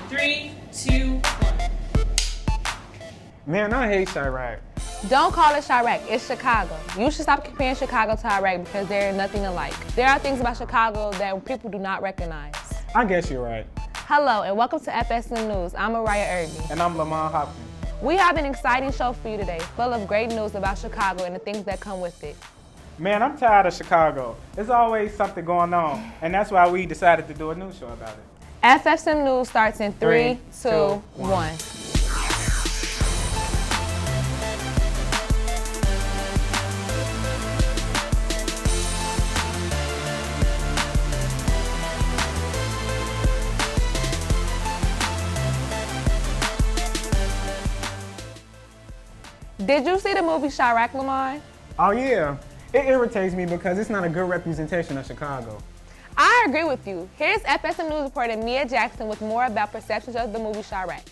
3, 2, 1. Man, I hate Chirac. Don't call it Chirac, it's Chicago. You should stop comparing Chicago to Iraq because they're nothing alike. There are things about Chicago that people do not recognize. I guess you're right. Hello and welcome to FSM News. I'm Mariah Irby. And I'm Lamont Hopkins. We have an exciting show for you today, full of great news about Chicago and the things that come with it. Man, I'm tired of Chicago. There's always something going on, and that's why we decided to do a news show about it. FSM News starts in 3, 2, 1. Did you see the movie Chirac, Lamont? Oh yeah, it irritates me because it's not a good representation of Chicago. I agree with you. Here's FSM News reporter Mia Jackson with more about perceptions of the movie Chirac.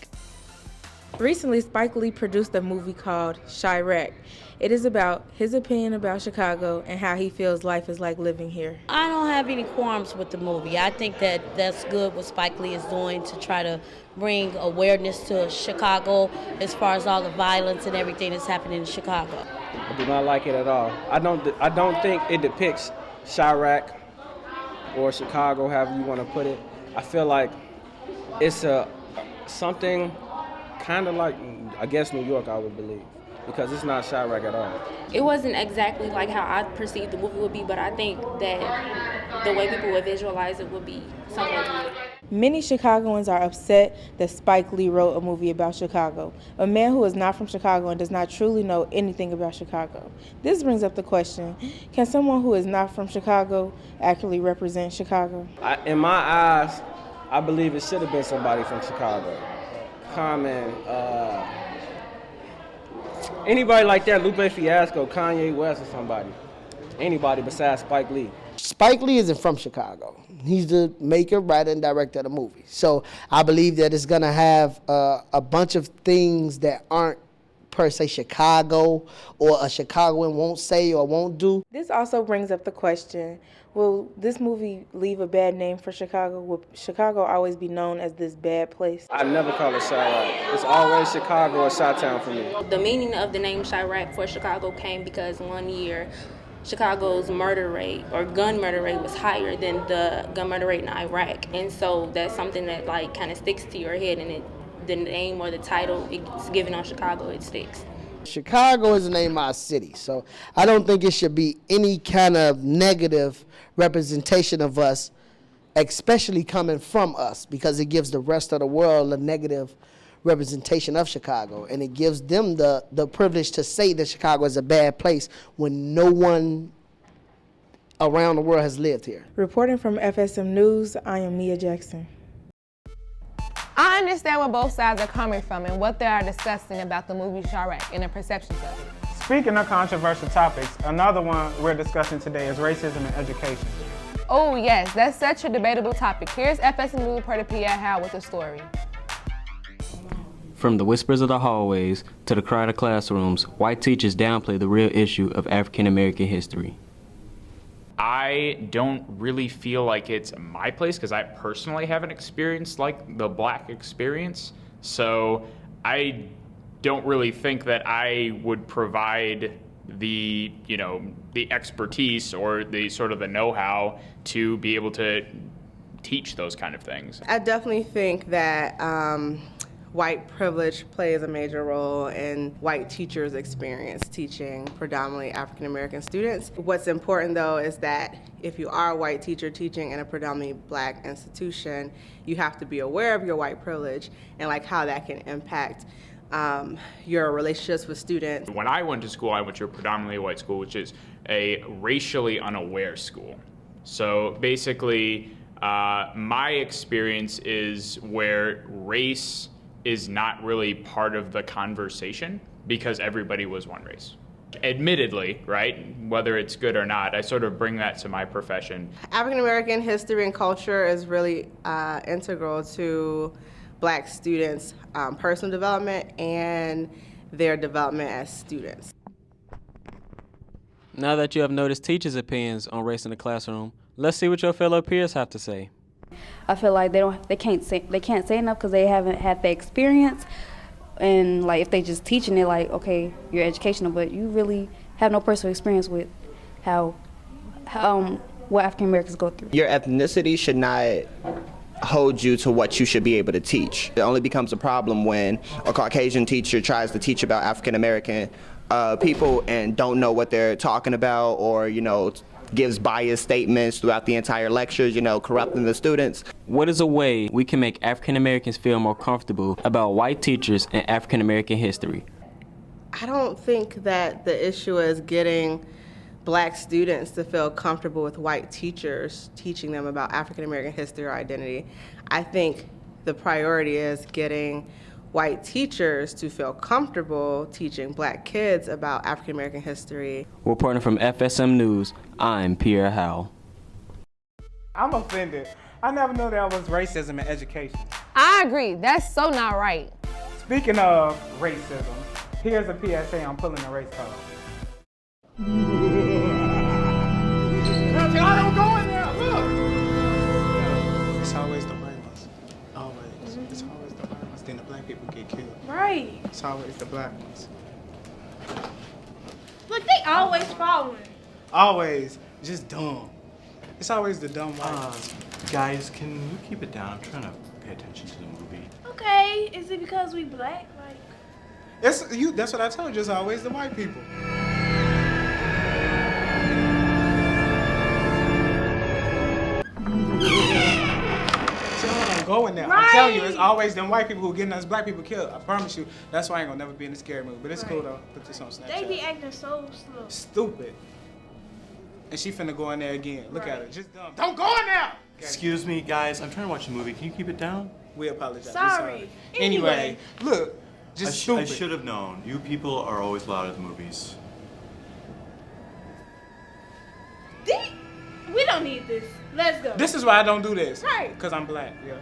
Recently, Spike Lee produced a movie called Chirac. It is about his opinion about Chicago and how he feels life is like living here. I don't have any qualms with the movie. I think that that's good what Spike Lee is doing to try to bring awareness to Chicago as far as all the violence and everything that's happening in Chicago. I do not like it at all. I don't think it depicts Chirac or Chicago, however you want to put it. I feel like it's something kind of like, I guess, New York, I would believe, because it's not Chirac at all. It wasn't exactly like how I perceived the movie would be, but I think that the way people would visualize it would be somewhat good. Many Chicagoans are upset that Spike Lee wrote a movie about Chicago, a man who is not from Chicago and does not truly know anything about Chicago. This brings up the question, can someone who is not from Chicago actually represent Chicago? In my eyes, I believe it should have been somebody from Chicago. Common, anybody like that, Lupe Fiasco, Kanye West or somebody. Anybody besides Spike Lee. Spike Lee isn't from Chicago. He's the maker, writer, and director of the movie. So I believe that it's going to have a bunch of things that aren't per se Chicago or a Chicagoan won't say or won't do. This also brings up the question, will this movie leave a bad name for Chicago? Will Chicago always be known as this bad place? I never call it Chirac. It's always Chicago or Chi-Town for me. The meaning of the name Chirac for Chicago came because one year Chicago's murder rate or gun murder rate was higher than the gun murder rate in Iraq. And so that's something that like kind of sticks to your head, and the name or the title it's given on Chicago, it sticks. Chicago is the name of our city, so I don't think it should be any kind of negative representation of us, especially coming from us, because it gives the rest of the world a negative representation of Chicago, and it gives them the privilege to say that Chicago is a bad place when no one around the world has lived here. Reporting from FSM News, I am Mia Jackson. I understand where both sides are coming from and what they are discussing about the movie Chirac and the perceptions of it. Speaking of controversial topics, another one we're discussing today is racism in education. Oh yes, that's such a debatable topic. Here's FSM News reporter Pierre Howe with the story. From the whispers of the hallways to the crowded classrooms, white teachers downplay the real issue of African American history. I don't really feel like it's my place because I personally haven't experienced like the black experience. So I don't really think that I would provide the expertise or the sort of the know-how to be able to teach those kind of things. I definitely think that white privilege plays a major role in white teachers' experience teaching predominantly African American students. What's important though is that if you are a white teacher teaching in a predominantly black institution, you have to be aware of your white privilege and like how that can impact your relationships with students. When I went to school, I went to a predominantly white school, which is a racially unaware school. So basically, my experience is where race is not really part of the conversation because everybody was one race. Admittedly, right, whether it's good or not, I sort of bring that to my profession. African American history and culture is really integral to black students' personal development and their development as students. Now that you have noticed teachers' opinions on race in the classroom, let's see what your fellow peers have to say. I feel like they can't say enough because they haven't had the experience. And like if they just teaching it, like, okay, you're educational, but you really have no personal experience with how what African Americans go through. Your ethnicity should not hold you to what you should be able to teach. It only becomes a problem when a Caucasian teacher tries to teach about African American people and don't know what they're talking about, or gives biased statements throughout the entire lectures, corrupting the students. What is a way we can make African Americans feel more comfortable about white teachers and African American history? I don't think that the issue is getting Black students to feel comfortable with white teachers teaching them about African American history or identity. I think the priority is getting white teachers to feel comfortable teaching Black kids about African American history. Reporting from FSM News, I'm Pierre Howell. I'm offended. I never knew there was racism in education. I agree. That's so not right. Speaking of racism, here's a PSA on pulling a race card. Y'all don't go in there, look! It's always the white ones. Always. It's always the white ones. Then the Black people get killed. Right. It's always the Black ones. Look, they always following. Always. Just dumb. It's always the dumb white ones. Guys, can you keep it down? I'm trying to pay attention to the movie. Okay, is it because we Black? Like, That's what I told you. It's always the white people. Go in there. Right. I'm telling you, it's always them white people who getting us Black people killed. I promise you. That's why I ain't gonna never be in a scary movie. But it's cool though. Put this on Snapchat. they be acting so slow. Stupid. And she finna go in there again. Look at her. Just dumb. Don't go in there! Excuse me, guys. I'm trying to watch a movie. Can you keep it down? We apologize. Sorry. Anyway, look. Just stupid. I should have known. You people are always loud at the movies. We don't need this. Let's go. This is why I don't do this. Right. Because I'm Black, yeah.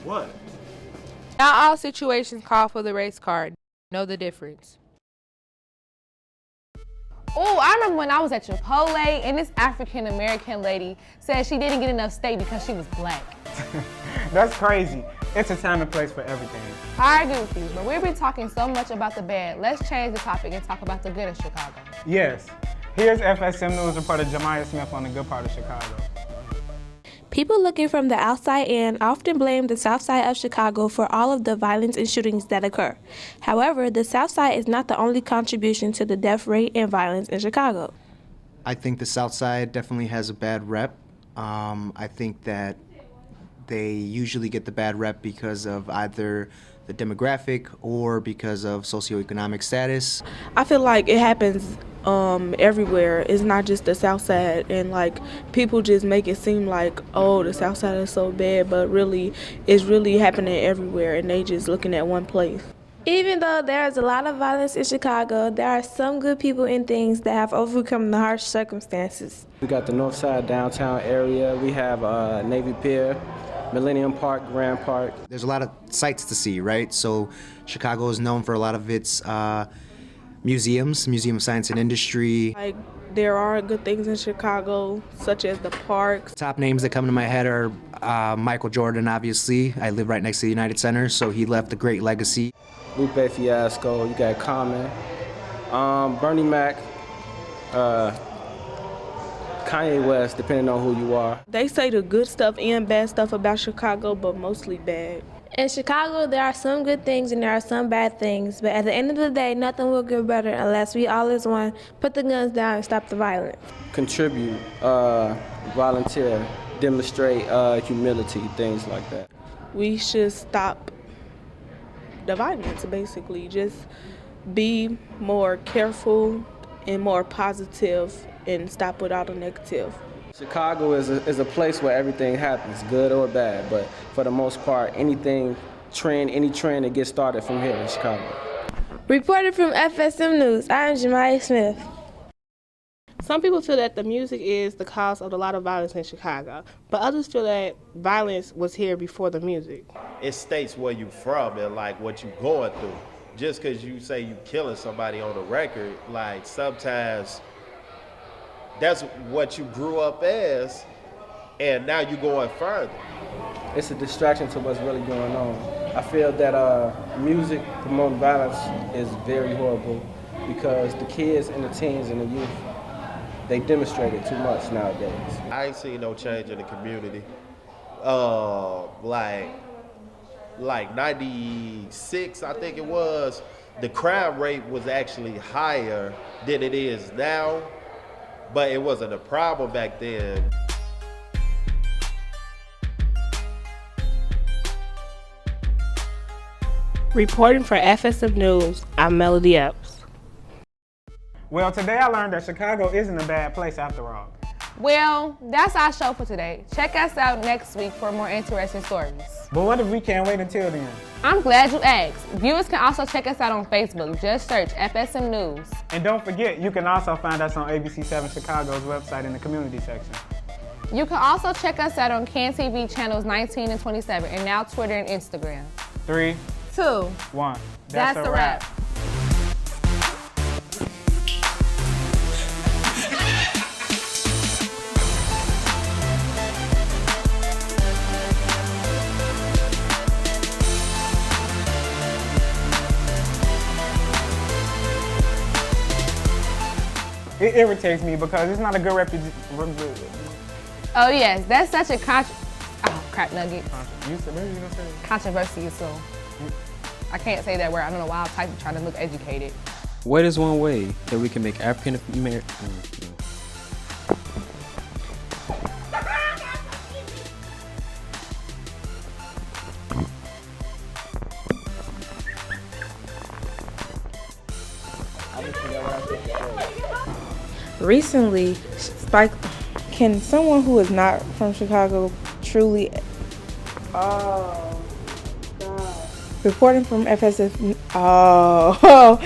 What? Not all situations call for the race card. Know the difference. Oh, I remember when I was at Chipotle and this African American lady said she didn't get enough steak because she was Black. That's crazy. It's a time and place for everything. I agree with you, but we've been talking so much about the bad. Let's change the topic and talk about the good of Chicago. Yes. Here's FSM News reporter Jemiah Smith on the good part of Chicago. People looking from the outside in often blame the South Side of Chicago for all of the violence and shootings that occur. However, the South Side is not the only contribution to the death rate and violence in Chicago. I think the South Side definitely has a bad rep. I think that they usually get the bad rep because of either the demographic or because of socioeconomic status. I feel like it happens everywhere. It's not just the South Side, and like people just make it seem like, oh, the South Side is so bad, but really it's really happening everywhere and they just looking at one place. Even though there is a lot of violence in Chicago, there are some good people and things that have overcome the harsh circumstances. We got the North Side downtown area. We have Navy Pier, Millennium Park, Grand Park. There's a lot of sights to see, right? So Chicago is known for a lot of its museums, Museum of Science and Industry. Like there are good things in Chicago, such as the parks. Top names that come to my head are Michael Jordan, obviously. I live right next to the United Center, so he left a great legacy. Lupe Fiasco, you got Common, Bernie Mac, Kanye West, depending on who you are. They say the good stuff and bad stuff about Chicago, but mostly bad. In Chicago, there are some good things and there are some bad things, but at the end of the day, nothing will get better unless we all as one put the guns down and stop the violence. Contribute, volunteer, demonstrate humility, things like that. We should stop the violence, basically. Just be more careful and more positive and stop with all the negative. Chicago is a place where everything happens, good or bad, but for the most part, any trend that gets started from here in Chicago. Reported from FSM News, I am Jemiah Smith. Some people feel that the music is the cause of a lot of violence in Chicago, but others feel that violence was here before the music. It states where you from and like what you going through. Just because you say you killing somebody on the record, like sometimes that's what you grew up as, and now you're going further. It's a distraction to what's really going on. I feel that music promoting violence is very horrible because the kids and the teens and the youth, they demonstrate it too much nowadays. I ain't seen no change in the community. Like 96, I think it was, the crime rate was actually higher than it is now, but it wasn't a problem back then. Reporting for FSM News, I'm Melody Epps. Well, today I learned that Chicago isn't a bad place after all. Well, that's our show for today. Check us out next week for more interesting stories. But what if we can't wait until then? I'm glad you asked. Viewers can also check us out on Facebook. Just search FSM News. And don't forget, you can also find us on ABC7 Chicago's website in the community section. You can also check us out on CAN TV channels 19 and 27, and now Twitter and Instagram. 3, 2, 1. That's a wrap. It irritates me because it's not a good reputation. Oh yes, that's such a crap nugget. Controversy, so I can't say that word. I don't know why I'm typing trying to look educated. What is one way that we can make African American? Recently, can someone who is not from Chicago truly... Oh, God. Reporting from FSM... Oh.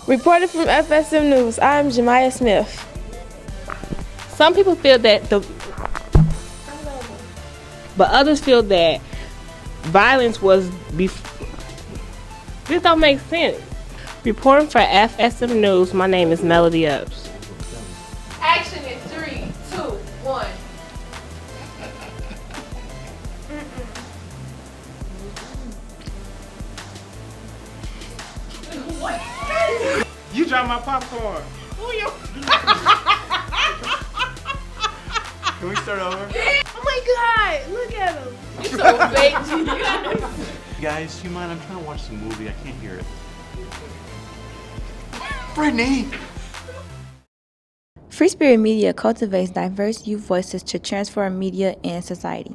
Reporting from FSM News, I'm Jemiah Smith. Some people feel that but others feel that violence was This don't make sense. Reporting for FSM News, my name is Melody Epps. Action in 3, 2, 1. You dropped my popcorn. Can we start over? Oh my God, look at him. You're so fake. Guys, you mind? I'm trying to watch the movie. I can't hear it. Brittany! Free Spirit Media cultivates diverse youth voices to transform media and society.